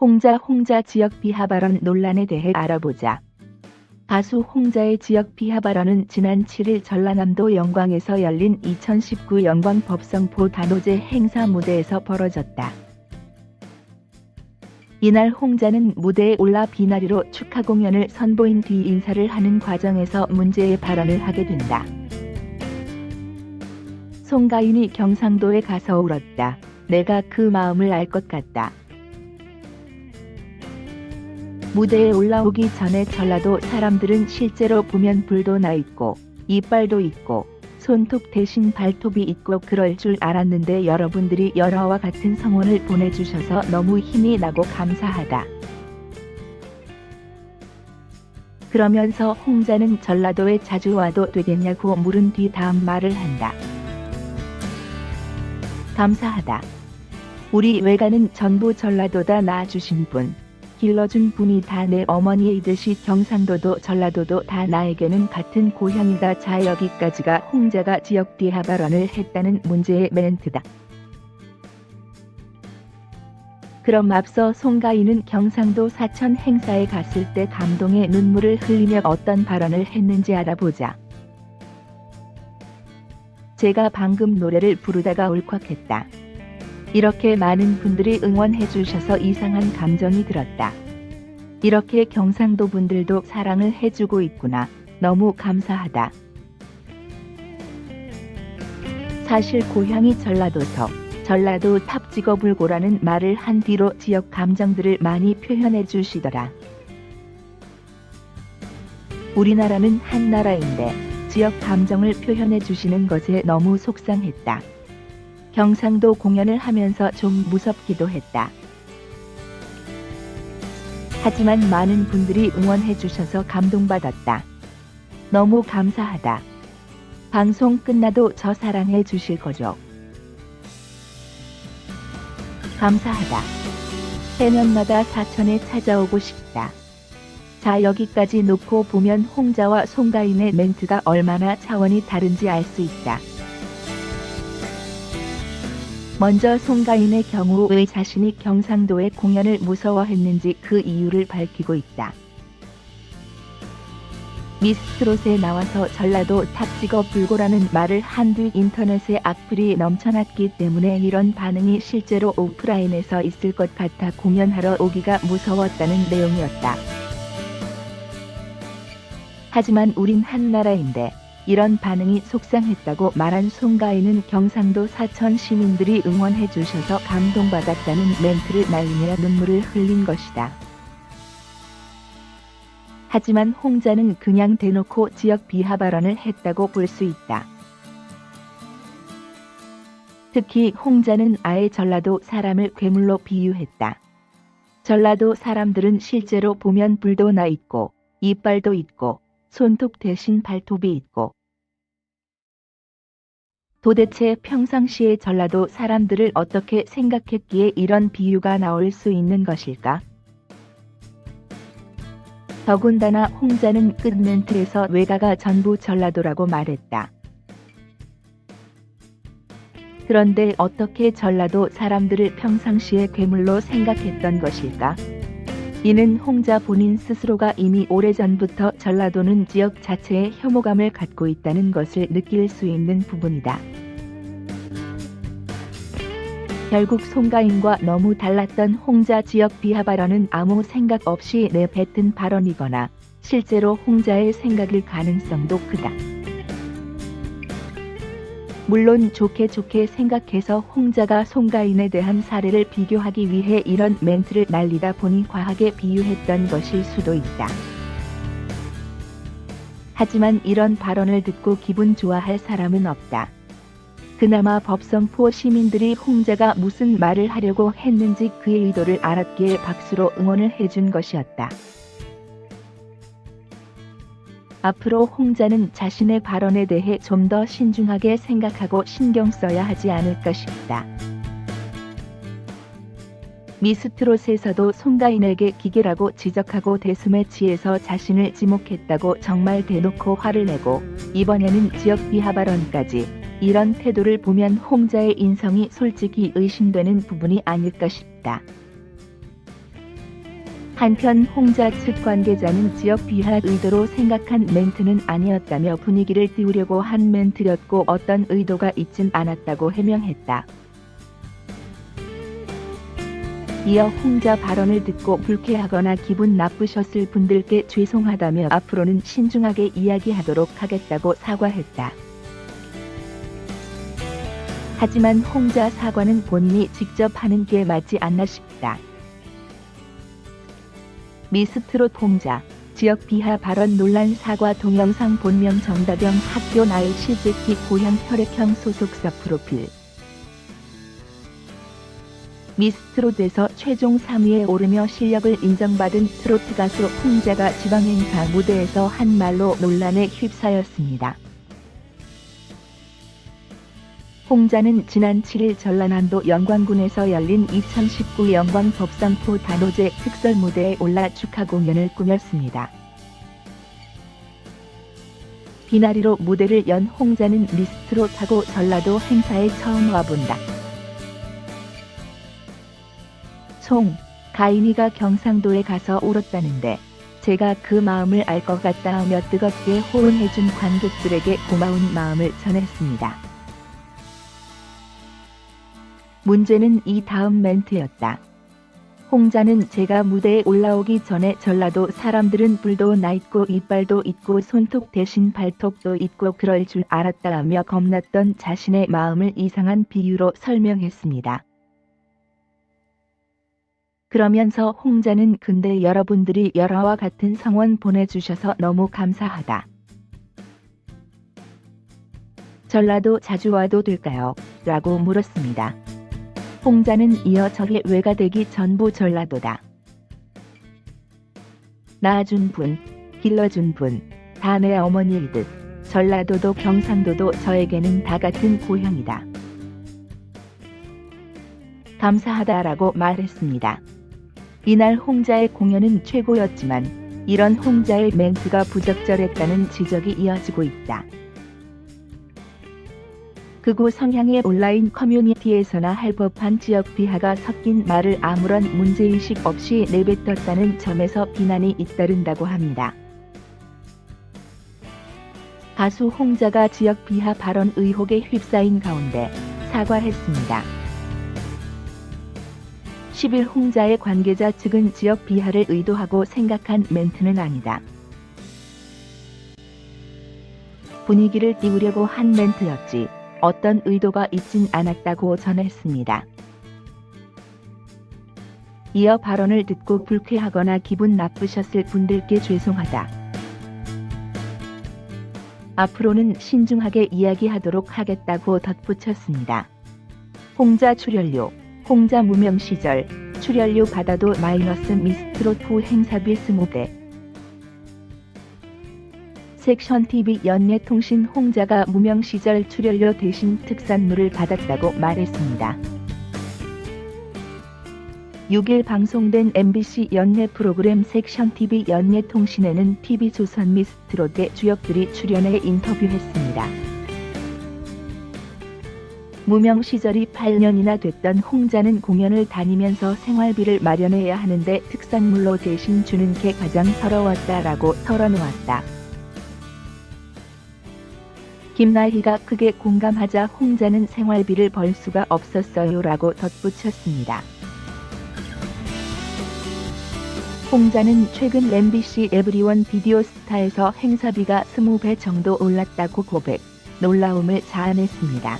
홍자 지역 비하 발언 논란에 대해 알아보자. 가수 홍자의 지역 비하 발언은 지난 7일 전라남도 영광에서 열린 2019 영광 법성포 단오제 행사 무대에서 벌어졌다. 이날 홍자는 무대에 올라 비나리로 축하 공연을 선보인 뒤 인사를 하는 과정에서 문제의 발언을 하게 된다. 송가인이 경상도에 가서 울었다. 내가 그 마음을 알 것 같다. 무대에 올라오기 전에 전라도 사람들은 실제로 보면 불도 나 있고 이빨도 있고 손톱 대신 발톱이 있고 그럴 줄 알았는데 여러분들이 열화와 같은 성원을 보내주셔서 너무 힘이 나고 감사하다. 그러면서 홍자는 전라도에 자주 와도 되겠냐고 물은 뒤 다음 말을 한다. 감사하다. 우리 외가는 전부 전라도다 낳아주신 분. 길러준 분이 다 내 어머니이듯이 경상도도 전라도도 다 나에게는 같은 고향이다. 자, 여기까지가 홍자가 지역 비하 발언을 했다는 문제의 멘트다. 그럼 앞서 송가인은 경상도 사천 행사에 갔을 때 감동의 눈물을 흘리며 어떤 발언을 했는지 알아보자. 제가 방금 노래를 부르다가 울컥했다. 이렇게 많은 분들이 응원해 주셔서 이상한 감정이 들었다. 이렇게 경상도 분들도 사랑을 해주고 있구나. 너무 감사하다. 사실 고향이 전라도서 전라도 탑 찍어 불고라는 말을 한 뒤로 지역 감정들을 많이 표현해 주시더라. 우리나라는 한 나라인데 지역 감정을 표현해 주시는 것에 너무 속상했다. 경상도 공연을 하면서 좀 무섭기도 했다. 하지만 많은 분들이 응원해 주셔서 감동받았다. 너무 감사하다. 방송 끝나도 저 사랑해 주실 거죠? 감사하다. 해년마다 사천에 찾아오고 싶다. 자, 여기까지 놓고 보면 홍자와 송가인의 멘트가 얼마나 차원이 다른지 알 수 있다. 먼저 송가인의 경우 왜 자신이 경상도의 공연을 무서워했는지 그 이유를 밝히고 있다. 미스트롯에 나와서 전라도 탑 찍어 불고라는 말을 한 뒤 인터넷에 악플이 넘쳐났기 때문에 이런 반응이 실제로 오프라인에서 있을 것 같아 공연하러 오기가 무서웠다는 내용이었다. 하지만 우린 한 나라인데 이런 반응이 속상했다고 말한 송가인은 경상도 사천 시민들이 응원해 주셔서 감동받았다는 멘트를 날리며 눈물을 흘린 것이다. 하지만 홍자는 그냥 대놓고 지역 비하 발언을 했다고 볼 수 있다. 특히 홍자는 아예 전라도 사람을 괴물로 비유했다. 전라도 사람들은 실제로 보면 불도 나 있고 이빨도 있고 손톱 대신 발톱이 있고. 도대체 평상시에 전라도 사람들을 어떻게 생각했기에 이런 비유가 나올 수 있는 것일까? 더군다나 홍자는 끝 멘트에서 외가가 전부 전라도라고 말했다. 그런데 어떻게 전라도 사람들을 평상시에 괴물로 생각했던 것일까? 이는 홍자 본인 스스로가 이미 오래전부터 전라도는 지역 자체에 혐오감을 갖고 있다는 것을 느낄 수 있는 부분이다. 결국 송가인과 너무 달랐던 홍자 지역 비하 발언은 아무 생각 없이 내뱉은 발언이거나 실제로 홍자의 생각일 가능성도 크다. 물론 좋게 생각해서 홍자가 송가인에 대한 사례를 비교하기 위해 이런 멘트를 날리다 보니 과하게 비유했던 것일 수도 있다. 하지만 이런 발언을 듣고 기분 좋아할 사람은 없다. 그나마 법성포 시민들이 홍자가 무슨 말을 하려고 했는지 그의 의도를 알았기에 박수로 응원을 해준 것이었다. 앞으로 홍자는 자신의 발언에 대해 좀 더 신중하게 생각하고 신경 써야 하지 않을까 싶다. 미스트롯에서도 송가인에게 기계라고 지적하고 데스매치에서 자신을 지목했다고 정말 대놓고 화를 내고 이번에는 지역 비하 발언까지. 이런 태도를 보면 홍자의 인성이 솔직히 의심되는 부분이 아닐까 싶다. 한편 홍자 측 관계자는 지역 비하 의도로 생각한 멘트는 아니었다며 분위기를 띄우려고 한 멘트였고 어떤 의도가 있진 않았다고 해명했다. 이어 홍자 발언을 듣고 불쾌하거나 기분 나쁘셨을 분들께 죄송하다며 앞으로는 신중하게 이야기하도록 하겠다고 사과했다. 하지만 홍자 사과는 본인이 직접 하는 게 맞지 않나 싶다. 미스트롯 홍자 지역 비하 발언 논란 사과 동영상 본명 정다경 학교 나이 실제키 고향 혈액형 소속사 프로필. 미스트롯에서 최종 3위에 오르며 실력을 인정받은 트로트 가수 홍자가 지방행사 무대에서 한 말로 논란에 휩싸였습니다. 홍자는 지난 7일 전라남도 영광군에서 열린 2019 영광 법상포 단오제 특설 무대에 올라 축하 공연을 꾸몄습니다. 비나리로 무대를 연 홍자는 미스트롯하고 전라도 행사에 처음 와본다. 가인이가 경상도에 가서 울었다는데 제가 그 마음을 알 것 같다 하며 뜨겁게 호응해준 관객들에게 고마운 마음을 전했습니다. 문제는 이 다음 멘트였다. 홍자는 제가 무대에 올라오기 전에 전라도 사람들은 불도 나 있고 이빨도 있고 손톱 대신 발톱도 있고 그럴 줄 알았다라며 겁났던 자신의 마음을 이상한 비유로 설명했습니다. 그러면서 홍자는 근데 여러분들이 열화와 같은 성원 보내주셔서 너무 감사하다. 전라도 자주 와도 될까요? 라고 물었습니다. 홍자는 이어 저게 외가되기 전부 전라도다. 낳아준 분, 길러준 분, 다 내 어머니이듯 전라도도 경상도도 저에게는 다 같은 고향이다. 감사하다라고 말했습니다. 이날 홍자의 공연은 최고였지만 이런 홍자의 멘트가 부적절했다는 지적이 이어지고 있다. 극우 성향의 온라인 커뮤니티에서나 할 법한 지역 비하가 섞인 말을 아무런 문제의식 없이 내뱉었다는 점에서 비난이 잇따른다고 합니다. 가수 홍자가 지역 비하 발언 의혹에 휩싸인 가운데 사과했습니다. 10일 홍자의 관계자 측은 지역 비하를 의도하고 생각한 멘트는 아니다. 분위기를 띄우려고 한 멘트였지 어떤 의도가 있진 않았다고 전했습니다. 이어 발언을 듣고 불쾌하거나 기분 나쁘셨을 분들께 죄송하다. 앞으로는 신중하게 이야기하도록 하겠다고 덧붙였습니다. 홍자 출연료 홍자 무명 시절 출연료 받아도 마이너스 미스트롯 후 행사비 20대 섹션TV 연예통신 홍자가 무명 시절 출연료 대신 특산물을 받았다고 말했습니다. 6일 방송된 MBC 연예 프로그램 섹션TV 연예통신에는 TV조선 미스트롯의 주역들이 출연해 인터뷰했습니다. 무명 시절이 8년이나 됐던 홍자는 공연을 다니면서 생활비를 마련해야 하는데 특산물로 대신 주는 게 가장 서러웠다라고 털어놓았다. 김나희가 크게 공감하자 홍자는 생활비를 벌 수가 없었어요라고 덧붙였습니다. 홍자는 최근 MBC 에브리원 비디오스타에서 행사비가 20배 정도 올랐다고 고백, 놀라움을 자아냈습니다.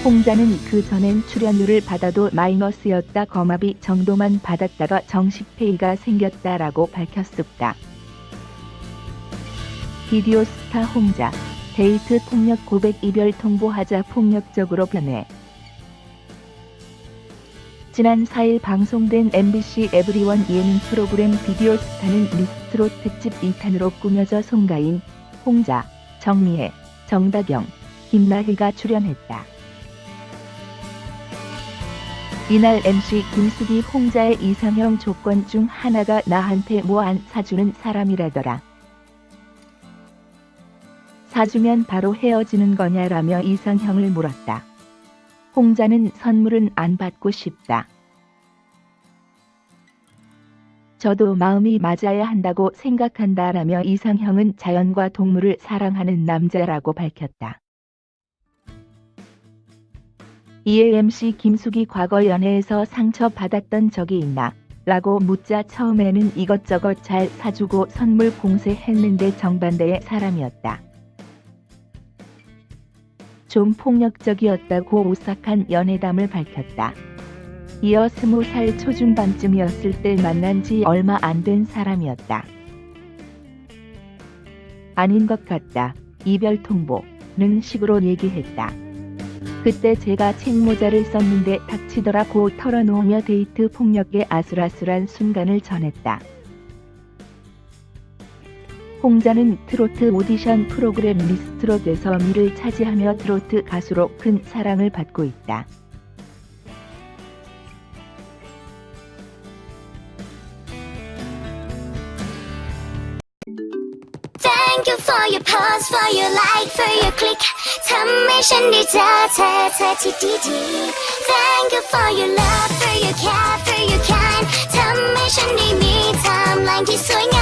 홍자는 그 전엔 출연료를 받아도 마이너스였다 거마비 정도만 받았다가 정식 페이가 생겼다라고 밝혔습니다. 비디오스타 홍자, 데이트 폭력 고백 이별 통보하자 폭력적으로 변해. 지난 4일 방송된 MBC 에브리원 예능 프로그램 비디오스타는 미스트롯 특집 2탄으로 꾸며져 송가인, 홍자, 정미애, 정다경, 김나희가 출연했다. 이날 MC 김숙이 홍자의 이상형 조건 중 하나가 나한테 뭐 안 사주는 사람이라더라. 사주면 바로 헤어지는 거냐라며 이상형을 물었다. 홍자는 선물은 안 받고 싶다. 저도 마음이 맞아야 한다고 생각한다라며 이상형은 자연과 동물을 사랑하는 남자라고 밝혔다. 이에 MC 김숙이 과거 연애에서 상처받았던 적이 있나? 라고 묻자 처음에는 이것저것 잘 사주고 선물 공세했는데 정반대의 사람이었다. 좀 폭력적이었다고 오싹한 연애담을 밝혔다. 이어 20살 초중반쯤이었을 때 만난 지 얼마 안 된 사람이었다. 아닌 것 같다. 이별 통보는 식으로 얘기했다. 그때 제가 책모자를 썼는데 닥치더라고 털어놓으며 데이트 폭력의 아슬아슬한 순간을 전했다. 홍자는 트로트 오디션 프로그램 미스트롯에서 미를 차지하며 트로트 가수로 큰 사랑을 받고 있다. Thank you for your pulse, for your like, for your click ทำให้ฉันได้เจอเธอที่ดีๆ Thank you for your love, for your care, for your kind ทำให้ฉันได้มีไทม์ไลน์ที่สวยงาม